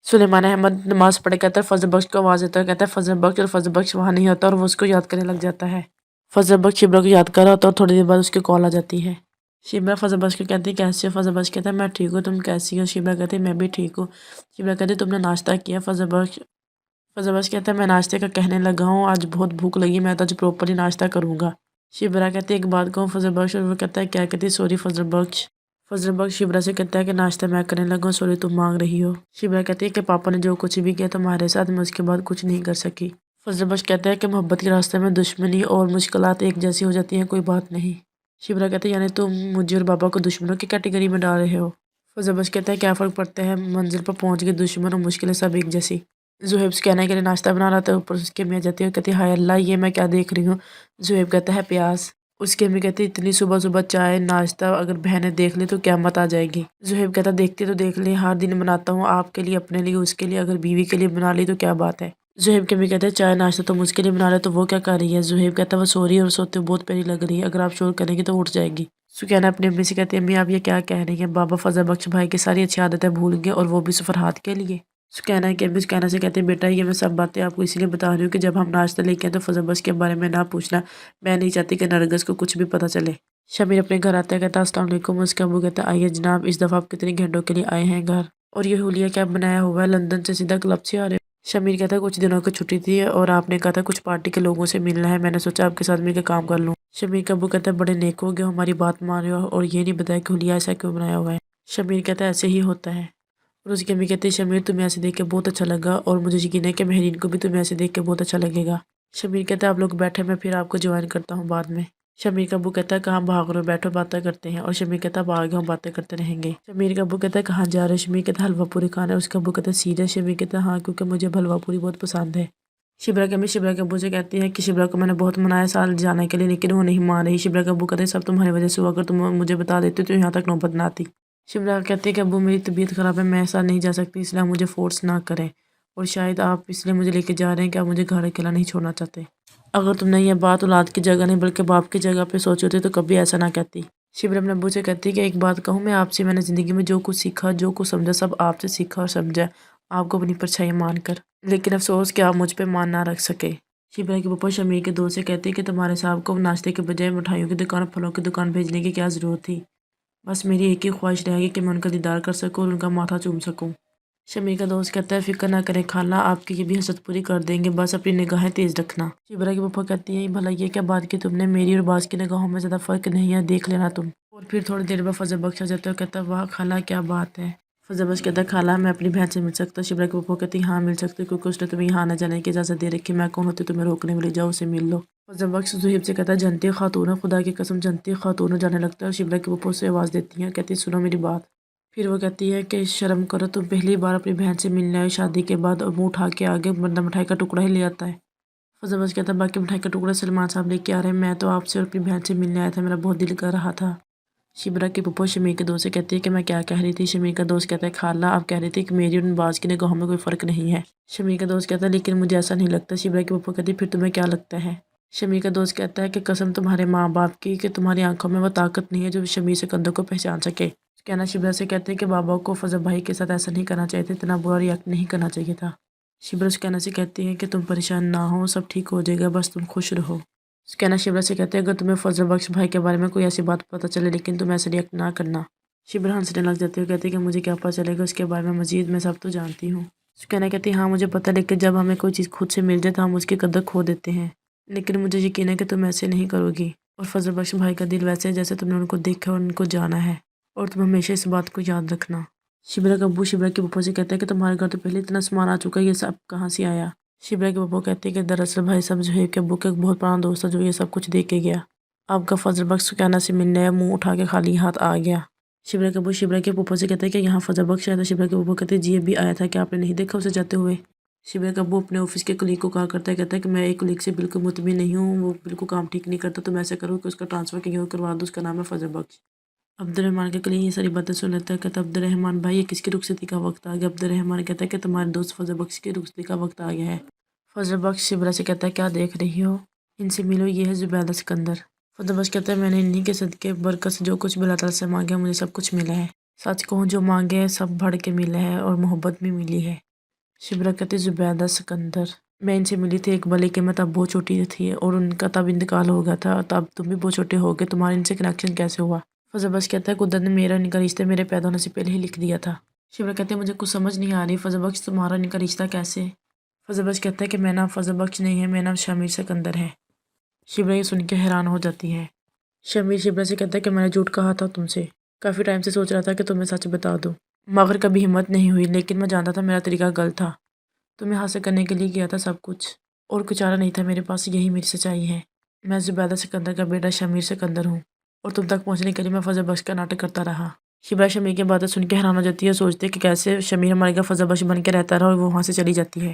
सुलेमान अहमद नमाज पढ़े कहता है फजल बख्श को आवाज़ देता है, कहता है फजल बख्श, और फजल बख्श वहाँ नहीं होता और वो उसको याद करने लग जाता है। फजल बख्श शिब्रा को याद कर रहा होता है और थोड़ी देर बाद उसकी कॉल आ जाती है। शिब्रा फजल बख्श को कहती है कैसे हो? फजल बख्श कहता है मैं ठीक हूँ, तुम कैसी हो? शिब्रा कहती है मैं भी ठीक हूँ। शिब्रा कहती है तुमने नाश्ता किया? फजल बख्श कहता है मैं नाश्ते का कहने लगा हूँ, आज बहुत भूख लगी, मैं तो आज प्रॉपरली नाश्ता करूँगा। शिब्रा कहती है एक बात कहूँ फजल बख्श, और वो कहता है क्या? कहती है सॉरी फजल बख्श। फजल बख्श शिब्रा से कहता है कि नाश्ता मैं करने लगा हूँ, सॉरी तुम मांग रही हो। शिब्रा कहती है कि पापा ने जो कुछ भी किया तुम्हारे साथ, मैं उसके बाद कुछ नहीं कर सकी। फजल बख्श कहता है कि मोहब्बत के रास्ते में दुश्मनी और मुश्किलात एक जैसी हो जाती हैं, कोई बात नहीं। शिब्रा कहते हैं यानी तुम मुझे और बाबा को दुश्मनों की कैटेगरी में डाल रहे हो। फजल बख्श कहता है क्या फ़र्क पड़ता है, मंजिल पर पहुंच गए, दुश्मन और मुश्किलें सब एक जैसी। ज़ुहैब कहने के लिए नाश्ता बना रहा था, ऊपर उसके मियाँ जाती है और कहती है हाय अल्लाह ये मैं क्या देख रही हूँ। ज़ुहैब कहता है प्याज। उसके अम्मी कहती इतनी सुबह सुबह चाय नाश्ता अगर बहनें देख ली तो क़यामत आ जाएगी। ज़ुहैब कहता देखती तो देख ली, हर दिन बनाता हूँ आपके लिए, अपने लिए, उसके लिए, अगर बीवी के लिए बना ली तो क्या बात है। ज़ुहैब के अम्मी कहते हैं चाय नाश्ता तुम उसके लिए बना रहे तो वो क्या कर रही है। ज़ुहैब कहता है वो सो रही है और सोते हुए बहुत प्यारी लग रही है, अगर आप शोर करेंगे तो उठ जाएगी। सुकैना अपनी अम्मी से कहती है अम्मी आप ये क्या कह रही हैं, बाबा फजल बख्श भाई की सारी अच्छी आदतें भूल गए और वो भी फरहाद के लिए। सुकैना की अम्मी सुकैना से कहते हैं बेटा ये मैं सब बातें आपको इसलिए बता रही हूँ कि जब हम नाश्ता लेके आए तो फजल बख्श के बारे में ना पूछना, मैं नहीं चाहती कि नरगिस को कुछ भी पता चले। शमीर अपने घर आता है, कहता है अस्सलाम वालेकुम। उसका अबू कहता है आइए जनाब, इस दफ़ा आप कितने घंटों के लिए आए हैं घर, और ये हुलिया क्या बनाया हुआ है, लंदन से सीधा क्लब से आ रहे हो? शमीर कहता है कुछ दिनों की छुट्टी थी और आपने कहा था कुछ पार्टी के लोगों से मिलना है, मैंने सोचा आपके साथ मिलकर काम कर लूँ। शमीर का अबू कहता है बड़े नेक हो गए, हमारी बात मान रहे हो और ये नहीं बताया कि हुलिया ऐसा क्यों बनाया हुआ है। शमीर कहता है ऐसे ही होता है। और उसकी अम्मी कहती है शमीर तुम्हें ऐसे देख के बहुत अच्छा लगा और मुझे यकीन है कि महरीन को भी तुम्हें ऐसे देख के बहुत अच्छा लगेगा। शमीर कहता है आप लोग बैठे, मैं फिर आपको ज्वाइन करता हूँ बाद में। शमीर का अबू कहता है कहाँ भाग रहे हो, बैठो बातें करते हैं, और शमीर कहता है भाग हम बातें करते रहेंगे। शमीर का अबू कहता है कहाँ जा रहे हो? शमीर कहता है हलवा पूरी खाना है। उसका अबू कहता है सीरियस? शमीर कहता है हाँ क्योंकि मुझे हलवा पूरी बहुत पसंद है। शिब्रा की अम्मी शिब्रा के अबू से कहती है कि शिब्रा को मैंने बहुत मनाया साल जाने के लिए लेकिन वो नहीं मान रही। शिब्रा का अबू कहते हैं सब तुम्हारी वजह से हुआ, अगर तुम मुझे बता देते तो यहाँ तक नौबत ना आती। शिमला कहती है कि अब्बू मेरी तबीयत ख़राब है, मैं ऐसा नहीं जा सकती, इसलिए आप मुझे फ़ोर्स ना करें, और शायद आप इसलिए मुझे लेके जा रहे हैं कि आप मुझे घर अकेला नहीं छोड़ना चाहते। अगर तुमने ये बात औलाद की जगह नहीं बल्कि बाप की जगह पे सोची होती तो कभी ऐसा ना कहती। शिमला अपने अब्बू से कहती है कि एक बात कहूँ मैं आपसे, मैंने ज़िंदगी में जो कुछ सीखा जो कुछ समझा सब आपसे सीखा और समझा, आपको अपनी परछाई मान कर, लेकिन अफसोस कि आप मुझ पर मान ना रख सके। शिबरा के पापा शमीर के दोस्त से कहते हैं कि तुम्हारे साहब को नाश्ते के बजाय मिठाइयों की दुकान फलों की दुकान भेजने की क्या ज़रूरत थी, बस मेरी एक ही ख्वाहिश रहेगी कि मैं उनका दीदार कर सकूं और उनका माथा चूम सकूं। शमीर का दोस्त कहता है फिक्र ना करें खाला, आपकी ये भी हसरत पूरी कर देंगे, बस अपनी निगाहें तेज़ रखना। शिबरा की पप्पा कहती है भला ये क्या बात की तुमने, मेरी और बाज की निगाहों में ज़्यादा फ़र्क नहीं है, देख लेना तुम। और फिर थोड़ी देर बाद फजल बख्श आ जाता है और कहता है वाह खाला क्या बात है। फजल बख्श कहता है खाला मैं अपनी बहन से मिल सकता। शिबरा के पप्पा कहती है हाँ मिल सकते, क्योंकि उसने तुम्हें यहाँ आने जाने की इजाज़त दे रखी, मैं कौन होती तुम्हें रोकने वाली, जाओ उसे मिल लो। फजल बख्श ज़ुहैब से कहता है जनती खातून है, खुदा की कसम जनती खातून जाने लगता है, और शिबरा के पप्पा उसे आवाज़ देती हैं, कहती है सुनो मेरी बात। फिर वो कहती है कि शर्म करो, तुम पहली बार अपनी बहन से मिलने आए शादी के बाद, और मुँह उठा के आगे बंदा मिठाई का टुकड़ा ही ले आता है। फजल बख्श कहता है बाकी मिठाई का टुकड़ा सलमान साहब लेके आ रहे हैं, मैं तो आपसे और अपनी बहन से मिलने आया था, मेरा बहुत दिल कर रहा था। शिबरा के पप्पा शमीर के दोस्त से कहती है कि मैं क्या कह रही थी। शमीर का दोस्त कहता है खाला आप कह रही थी कि मेरी और नवाज की निगाहों में कोई फ़र्क नहीं है। शमीर का दोस्त कहता है लेकिन मुझे ऐसा नहीं लगता। शिबरा के पप्पा कहती है फिर तुम्हें क्या लगता है। शमीर का दोस्त कहता है कि कसम तुम्हारे माँ बाप की कि तुम्हारी आंखों में वो ताकत नहीं है जो शमीर से कंधों को पहचान सके। कहना शिबरा से कहते हैं कि बाबा को फजल भाई के साथ ऐसा नहीं करना चाहिए था, इतना बुरा रिएक्ट नहीं करना चाहिए था। शिबरा से कहना से कहती है कि तुम परेशान ना हो, सब ठीक हो जाएगा, बस तुम खुश रहो। कहना शिबरा से कहते हैं अगर तुम्हें फजल बख्श भाई के बारे में कोई ऐसी बात पता चले लेकिन तुम ऐसे रिएक्ट ना करना। शिबरा हंसने लग जाती है, कहती है कि मुझे क्या पता चलेगा उसके बारे में मजीद, मैं सब तो जानती हूँ। कहना कहती है हाँ मुझे पता है, लेकिन जब हमें कोई चीज़ खुद से मिल जाए तो हम उसकी कदर खो देते हैं, लेकिन मुझे यकीन है कि तुम ऐसे नहीं करोगी, और फजल बख्श भाई का दिल वैसे है जैसे तुमने उनको देखा और उनको जाना है, और तुम हमेशा इस बात को याद रखना। शिबरा का अब्बू शिबरा के पप्पा से कहता है कि तुम्हारे घर तो पहले इतना सामान आ चुका है, ये सब कहाँ से आया। शिबरा के पापा कहते हैं कि दरअसल भाई साहब जो है कि अब्बू का एक बहुत पुराना दोस्त है जो ये सब कुछ देख के गया, आपका फजल बख्श सुकैना से मिलने आया, मुंह उठा के खाली हाथ आ गया। शिबरा के अब्बू शिबरा के पापा से कहते हैं कि यहाँ फजल बख्श आया था। शिबरा के पापा कहते हैं जी अभी आया था, क्या आपने नहीं देखा उसे जाते हुए। शिबरा का अब्बू अपने ऑफिस के कुलीग को कहा करता है, कहता है कि मैं एक कुलीग से बिल्कुल मुतमिन नहीं हूँ, वो बिल्कुल काम ठीक नहीं करता, तो मैं ऐसा करूँ कि उसका ट्रांसफ़र कहीं और करवा दूँ, उसका नाम है फजल बख्श। अब्दुलरहमान के कलीग ये सारी बातें सुन लेता है, कहता है अब्दुलरहमान भाई ये किसकी रुखसती का वक्त आ गया। अब्दुलरहमान कहता है कि तुम्हारे दोस्त फजल बख्श की रुखसती का वक्त आ गया है। फजल बख्श शिबरा से कहता है क्या देख रही हो, इनसे मिलो, ये है जुबैदा सिकंदर। फजल बख्श कहता है मैंने इन्हीं के सदके बरकत से जो कुछ भी अल्लाह ताला से मांगे मुझे सब कुछ मिला है, सच कहूँ जो मांगे सब बढ़ के मिला है और मोहब्बत भी मिली है। شبرا کہتی زبیدہ سکندر، میں ان سے ملی تھی ایک بار لیکن میں تب بہت چھوٹی تھی اور ان کا تب انتقال ہو گیا تھا، تب تم بھی بہت چھوٹے ہو گئے، تمہارا ان سے کنیکشن کیسے ہوا؟ فضل بخش کہتا ہے قدرت نے میرا ان کا رشتہ میرے پیدا ہونے سے پہلے ہی لکھ دیا تھا۔ شبرا کہتے ہیں مجھے کچھ سمجھ نہیں آ رہی فضل بخش، تمہارا ان کا رشتہ کیسے؟ فضل بخش کہتا ہے کہ میرا نام فضل بخش نہیں ہے، میرا نام شمیر سکندر ہے۔ شبرا یہ سن کے حیران ہو جاتی ہے۔ شمیر شبرا سے کہتا ہے کہ میں نے جھوٹ کہا تھا تم سے، کافی ٹائم سے سوچ رہا تھا کہ تمہیں سچ بتا دوں، مگر کبھی ہمت نہیں ہوئی، لیکن میں جانتا تھا میرا طریقہ غلط تھا، تمہیں حاصل کرنے کے لیے کیا تھا سب کچھ، اور کچھ چارہ نہیں تھا میرے پاس، یہی میری سچائی ہے۔ میں زبیدہ سکندر کا بیٹا شمیر سکندر ہوں، اور تم تک پہنچنے کے لیے میں فضل بخش کا ناٹک کرتا رہا۔ شبرا شمیر کی باتیں سن کے حیران ہو جاتی ہے، سوچتے کہ کیسے شمیر ہمارے گھر فضل بخش بن کے رہتا رہا اور وہ وہاں سے چلی جاتی ہے۔